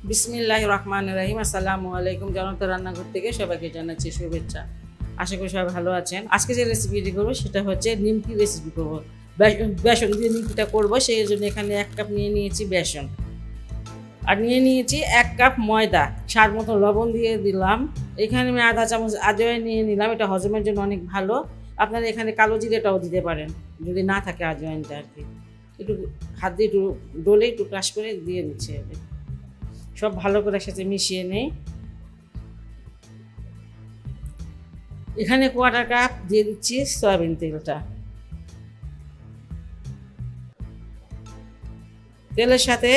বিসমিল্লাহির রহমানির রহিম। আসসালামু আলাইকুম। জনতা রান্নাঘর থেকে সবাইকে জানাচ্ছি শুভেচ্ছা। আশা করি সবাই ভালো আছেন। আজকে যে রেসিপিটি করবো সেটা হচ্ছে নিমকি রেসিপি করবো। বেসন দিয়ে নিমকিটা করবো, সেই জন্য এখানে 1 কাপ নিয়ে নিয়েছি বেসন, আর নিয়ে নিয়েছি 1 কাপ ময়দা। স্বাদ মতো লবণ দিয়ে দিলাম। এখানে আমি আধা চামচ আজওয়াইন নিয়ে নিলাম, এটা হজমের জন্য অনেক ভালো। আপনারা এখানে কালো জিরেটাও দিতে পারেন যদি না থাকে আজওয়াইনটা আর কি। একটু হাত দিয়ে একটু ডলে একটু ক্রাশ করে দিয়ে দিচ্ছি। সব ভালো করে একসাথে মিশিয়ে নেই। এখানে 1/4 কাপ দিয়ে দিচ্ছি সয়াবিন তেলটা। তেলের সাথে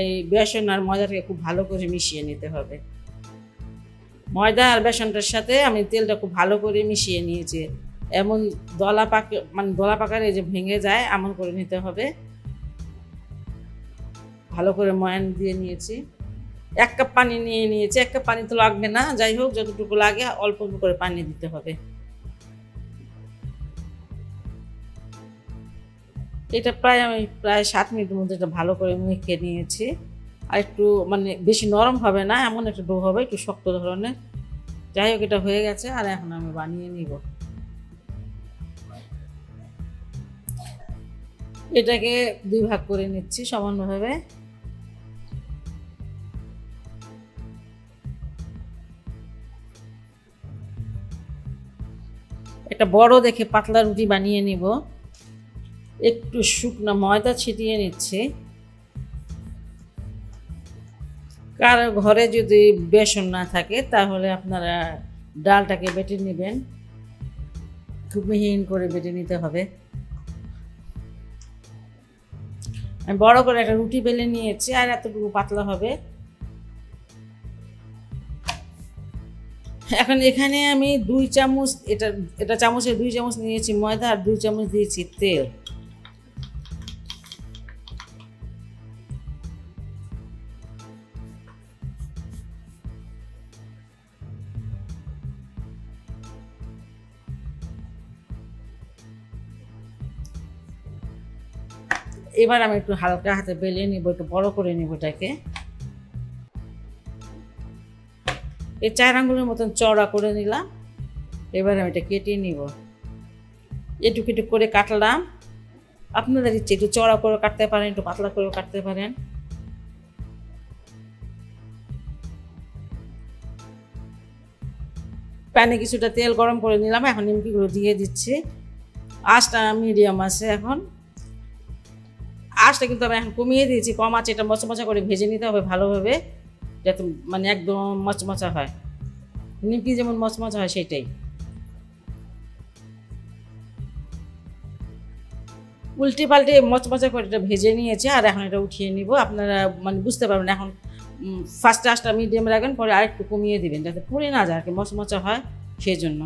এই বেসন আর ময়দাটাকে খুব ভালো করে মিশিয়ে নিতে হবে। ময়দা আর বেসনটার সাথে আমি তেলটা খুব ভালো করে মিশিয়ে নিয়েছি। এমন দলা পাকারে যে ভেঙে যায় এমন করে নিতে হবে। ভালো করে ময়ান দিয়ে নিয়েছি। 1 কাপ পানি নিয়ে নিয়েছি। 1 কাপ পানি তো লাগবে না, যাই হোক যতটুকু লাগে অল্প অল্প করে পানি দিতে হবে। এটা আমি প্রায় 7 মিনিটের মধ্যে এটা ভালো করে মেখে নিয়েছি। আর একটু বেশি নরম হবে না, এমন একটা ডো হবে, একটু শক্ত ধরনের। যাই হোক এটা হয়ে গেছে, আর এখন আমি বানিয়ে নিব। এটাকে 2 ভাগ করে নিচ্ছি সমানভাবে। একটা বড় দেখে পাতলা রুটি বানিয়ে নিব। একটু শুকনো ময়দা ছিটিয়ে নিচ্ছি। কারো ঘরে যদি বেসন না থাকে তাহলে আপনারা ডালটাকে বেটে নেবেন, খুব মিহিন করে বেটে নিতে হবে। আমি বড় করে একটা রুটি বেলে নিয়েছি, আর এতটুকু পাতলা হবে। এখন এখানে আমি 2 চামচ, এটা চামচে 2 চামচ নিয়েছি ময়দা, আর 2 চামচ দিয়েছি তেল। এবার আমি একটু হালকা হাতে বেলে নিব, একটু বড় করে নিব এটাকে। এই 4 আঙ্গুলের মতন চওড়া করে নিলাম। এবার আমি এটা কেটে নিব। এটুকু একটু করে কাটলাম। আপনাদের ইচ্ছে একটু চওড়া করে কাটতে পারেন, একটু পাতলা করেও কাটতে পারেন। প্যানে কিছুটা তেল গরম করে নিলাম, এখন নিমকিগুলো দিয়ে দিচ্ছি। আঁচটা মিডিয়াম আছে। এখন আঁচটা কিন্তু আমি এখন কমিয়ে দিয়েছি, কম আঁচে এটা মচমচা করে ভেজে নিতে হবে ভালোভাবে, যাতে একদম মচমচা হয়। নিমকি যেমন মচমচা হয় সেটাই। উল্টে পাল্টে মচমচা করে এটা ভেজে নিয়েছে, আর এখন এটা উঠিয়ে নিব। আপনারা বুঝতে পারবেন। এখন ফার্স্টে আঁচটা মিডিয়ামে রাখবেন, পরে আরেকটু কমিয়ে দিবেন যাতে পুড়ে না যায় আর কি, মচমচা হয় সেই জন্য।